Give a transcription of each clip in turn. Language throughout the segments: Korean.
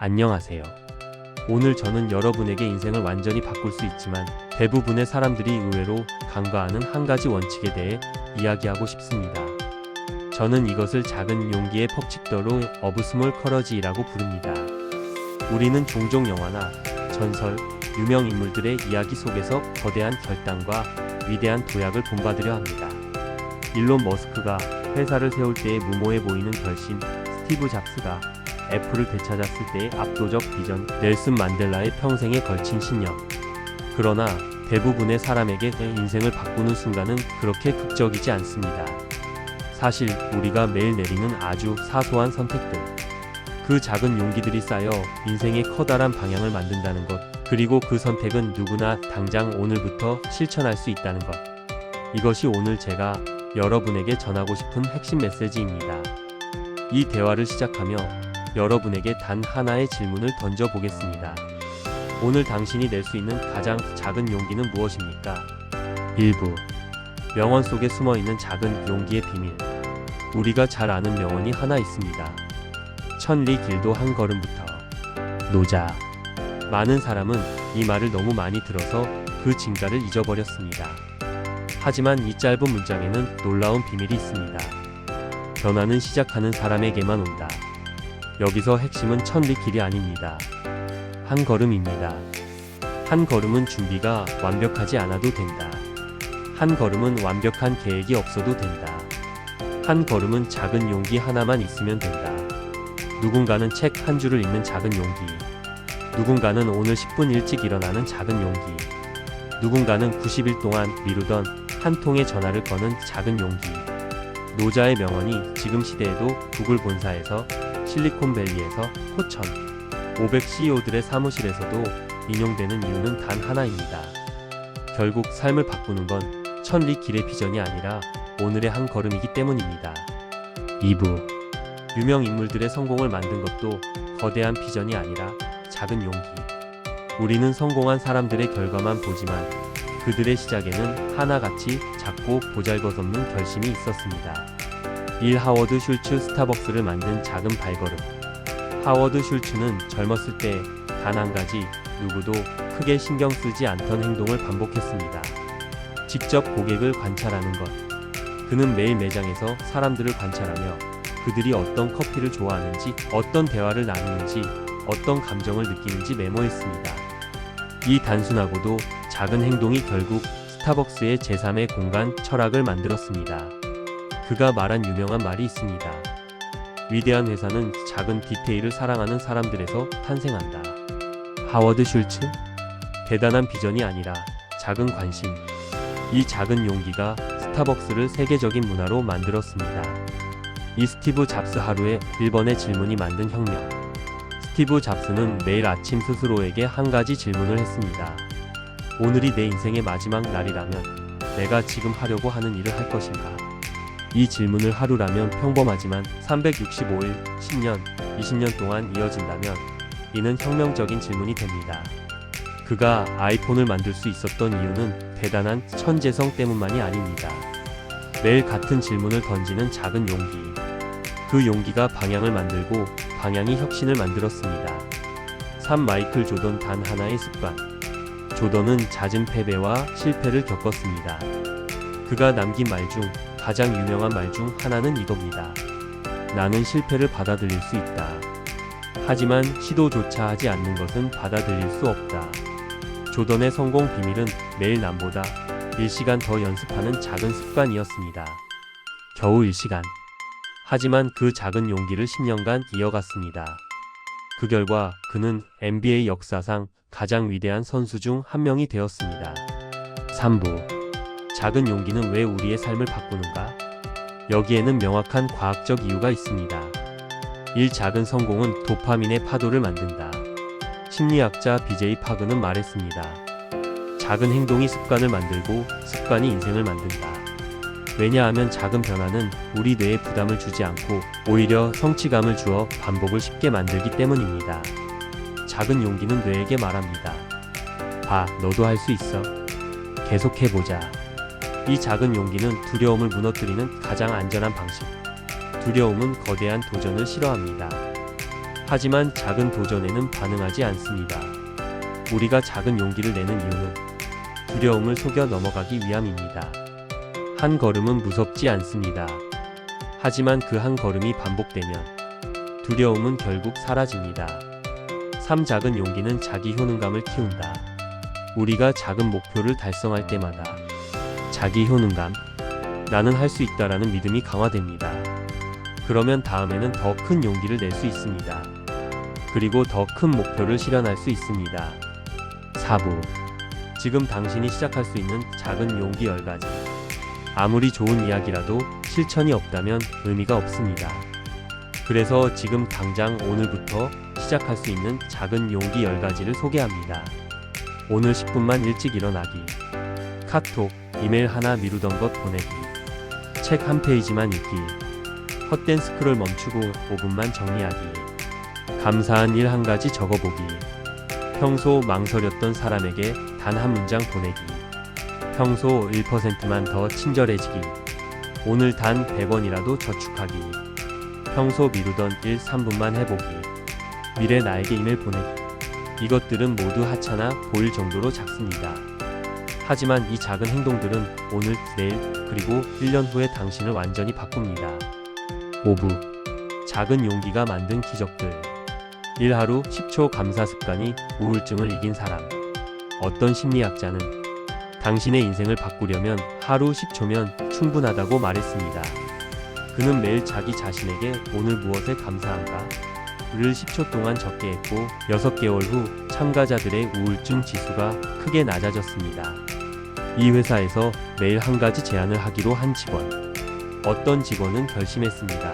안녕하세요. 오늘 저는 여러분에게 인생을 완전히 바꿀 수 있지만 대부분의 사람들이 의외로 간과하는 한 가지 원칙에 대해 이야기하고 싶습니다. 저는 이것을 작은 용기의 법칙더로 of small courage이라고 부릅니다. 우리는 종종 영화나 전설, 유명 인물들의 이야기 속에서 거대한 결단과 위대한 도약을 본받으려 합니다. 일론 머스크가 회사를 세울 때의 무모해 보이는 결심, 스티브 잡스가 애플을 되찾았을 때의 압도적 비전, 넬슨 만델라의 평생에 걸친 신념. 그러나 대부분의 사람에게 인생을 바꾸는 순간은 그렇게 극적이지 않습니다. 사실 우리가 매일 내리는 아주 사소한 선택들, 그 작은 용기들이 쌓여 인생의 커다란 방향을 만든다는 것, 그리고 그 선택은 누구나 당장 오늘부터 실천할 수 있다는 것. 이것이 오늘 제가 여러분에게 전하고 싶은 핵심 메시지입니다. 이 대화를 시작하며 여러분에게 단 하나의 질문을 던져보겠습니다. 오늘 당신이 낼 수 있는 가장 작은 용기는 무엇입니까? 1부. 명언 속에 숨어있는 작은 용기의 비밀. 우리가 잘 아는 명언이 하나 있습니다. 천리 길도 한 걸음부터. 노자. 많은 사람은 이 말을 너무 많이 들어서 그 진가를 잊어버렸습니다. 하지만 이 짧은 문장에는 놀라운 비밀이 있습니다. 변화는 시작하는 사람에게만 온다. 여기서 핵심은 천리 길이 아닙니다. 한 걸음입니다. 한 걸음은 준비가 완벽하지 않아도 된다. 한 걸음은 완벽한 계획이 없어도 된다. 한 걸음은 작은 용기 하나만 있으면 된다. 누군가는 책 한 줄을 읽는 작은 용기. 누군가는 오늘 10분 일찍 일어나는 작은 용기. 누군가는 90일 동안 미루던 한 통의 전화를 거는 작은 용기. 노자의 명언이 지금 시대에도 구글 본사에서, 실리콘밸리에서, 포천 500 CEO들의 사무실에서도 인용되는 이유는 단 하나입니다. 결국 삶을 바꾸는 건 천리 길의 비전이 아니라 오늘의 한 걸음이기 때문입니다. 2부. 유명 인물들의 성공을 만든 것도 거대한 비전이 아니라 작은 용기. 우리는 성공한 사람들의 결과만 보지만 그들의 시작에는 하나같이 작고 보잘것없는 결심이 있었습니다. 1. 하워드 슐츠 스타벅스를 만든 작은 발걸음. 하워드 슐츠는 젊었을 때 단 한 가지, 누구도 크게 신경 쓰지 않던 행동을 반복했습니다. 직접 고객을 관찰하는 것. 그는 매일 매장에서 사람들을 관찰하며 그들이 어떤 커피를 좋아하는지, 어떤 대화를 나누는지, 어떤 감정을 느끼는지 메모했습니다. 이 단순하고도 작은 행동이 결국 스타벅스의 제3의 공간 철학을 만들었습니다. 그가 말한 유명한 말이 있습니다. 위대한 회사는 작은 디테일을 사랑하는 사람들에서 탄생한다. 하워드 슐츠? 대단한 비전이 아니라 작은 관심. 이 작은 용기가 스타벅스를 세계적인 문화로 만들었습니다. 이 스티브 잡스 하루에 1번의 질문이 만든 혁명. 스티브 잡스는 매일 아침 스스로에게 한 가지 질문을 했습니다. 오늘이 내 인생의 마지막 날이라면 내가 지금 하려고 하는 일을 할 것인가? 이 질문을 하루라면 평범하지만 365일, 10년, 20년 동안 이어진다면 이는 혁명적인 질문이 됩니다. 그가 아이폰을 만들 수 있었던 이유는 대단한 천재성 때문만이 아닙니다. 매일 같은 질문을 던지는 작은 용기. 그 용기가 방향을 만들고 방향이 혁신을 만들었습니다. 3. 마이클 조던 단 하나의 습관. 조던은 잦은 패배와 실패를 겪었습니다. 그가 남긴 말 중 가장 유명한 말 중 하나는 이겁니다. 나는 실패를 받아들일 수 있다. 하지만 시도조차 하지 않는 것은 받아들일 수 없다. 조던의 성공 비밀은 매일 남보다 1시간 더 연습하는 작은 습관이었습니다. 겨우 1시간. 하지만 그 작은 용기를 10년간 이어갔습니다. 그 결과 그는 NBA 역사상 가장 위대한 선수 중 한 명이 되었습니다. 3부. 작은 용기는 왜 우리의 삶을 바꾸는가? 여기에는 명확한 과학적 이유가 있습니다. 1. 작은 성공은 도파민의 파도를 만든다. 심리학자 BJ 파그는 말했습니다. 작은 행동이 습관을 만들고 습관이 인생을 만든다. 왜냐하면 작은 변화는 우리 뇌에 부담을 주지 않고 오히려 성취감을 주어 반복을 쉽게 만들기 때문입니다. 작은 용기는 뇌에게 말합니다. 봐, 너도 할 수 있어. 계속해보자. 이 작은 용기는 두려움을 무너뜨리는 가장 안전한 방식. 두려움은 거대한 도전을 싫어합니다. 하지만 작은 도전에는 반응하지 않습니다. 우리가 작은 용기를 내는 이유는 두려움을 속여 넘어가기 위함입니다. 한 걸음은 무섭지 않습니다. 하지만 그 한 걸음이 반복되면 두려움은 결국 사라집니다. 3. 작은 용기는 자기 효능감을 키운다. 우리가 작은 목표를 달성할 때마다 자기 효능감, 나는 할 수 있다라는 믿음이 강화됩니다. 그러면 다음에는 더 큰 용기를 낼 수 있습니다. 그리고 더 큰 목표를 실현할 수 있습니다. 4부. 지금 당신이 시작할 수 있는 작은 용기 10가지. 아무리 좋은 이야기라도 실천이 없다면 의미가 없습니다. 그래서 지금 당장 오늘부터 시작할 수 있는 작은 용기 10가지를 소개합니다. 오늘 10분만 일찍 일어나기. 카톡, 이메일 하나 미루던 것 보내기. 책 한 페이지만 읽기. 헛된 스크롤 멈추고 5분만 정리하기. 감사한 일 한 가지 적어보기. 평소 망설였던 사람에게 단 한 문장 보내기. 평소 1%만 더 친절해지기. 오늘 단 100원이라도 저축하기. 평소 미루던 일 3분만 해보기. 미래 나에게 이메일 보내기. 이것들은 모두 하찮아 보일 정도로 작습니다. 하지만 이 작은 행동들은 오늘, 내일, 그리고 1년 후에 당신을 완전히 바꿉니다. 5부. 작은 용기가 만든 기적들. 1하루 10초 감사 습관이 우울증을 이긴 사람. 어떤 심리학자는 당신의 인생을 바꾸려면 하루 10초면 충분하다고 말했습니다. 그는 매일 자기 자신에게 오늘 무엇에 감사한가? 를 10초 동안 적게 했고 6개월 후 참가자들의 우울증 지수가 크게 낮아졌습니다. 이 회사에서 매일 한 가지 제안을 하기로 한 직원. 어떤 직원은 결심했습니다.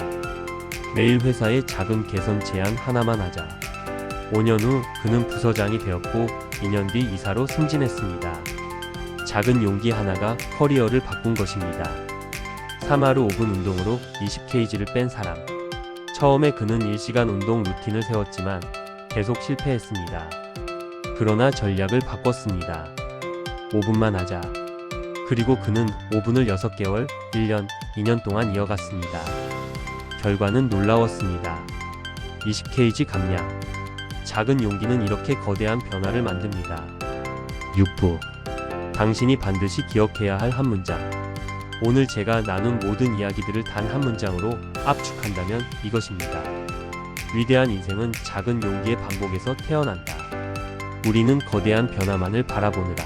매일 회사에 작은 개선 제안 하나만 하자. 5년 후 그는 부서장이 되었고 2년 뒤 이사로 승진했습니다. 작은 용기 하나가 커리어를 바꾼 것입니다. 3하루 5분 운동으로 20kg를 뺀 사람. 처음에 그는 1시간 운동 루틴을 세웠지만 계속 실패했습니다. 그러나 전략을 바꿨습니다. 5분만 하자. 그리고 그는 5분을 6개월, 1년, 2년 동안 이어갔습니다. 결과는 놀라웠습니다. 20kg 감량. 작은 용기는 이렇게 거대한 변화를 만듭니다. 6부. 당신이 반드시 기억해야 할 한 문장. 오늘 제가 나눈 모든 이야기들을 단 한 문장으로 압축한다면 이것입니다. 위대한 인생은 작은 용기의 반복에서 태어난다. 우리는 거대한 변화만을 바라보느라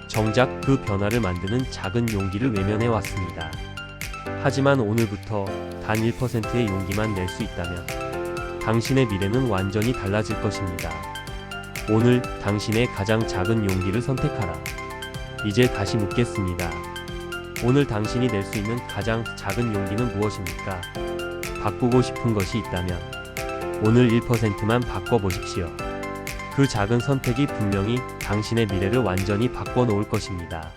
정작 그 변화를 만드는 작은 용기를 외면해 왔습니다. 하지만 오늘부터 단 1%의 용기만 낼 수 있다면 당신의 미래는 완전히 달라질 것입니다. 오늘 당신의 가장 작은 용기를 선택하라. 이제 다시 묻겠습니다. 오늘 당신이 낼 수 있는 가장 작은 용기는 무엇입니까? 바꾸고 싶은 것이 있다면 오늘 1%만 바꿔보십시오. 그 작은 선택이 분명히 당신의 미래를 완전히 바꿔 놓을 것입니다.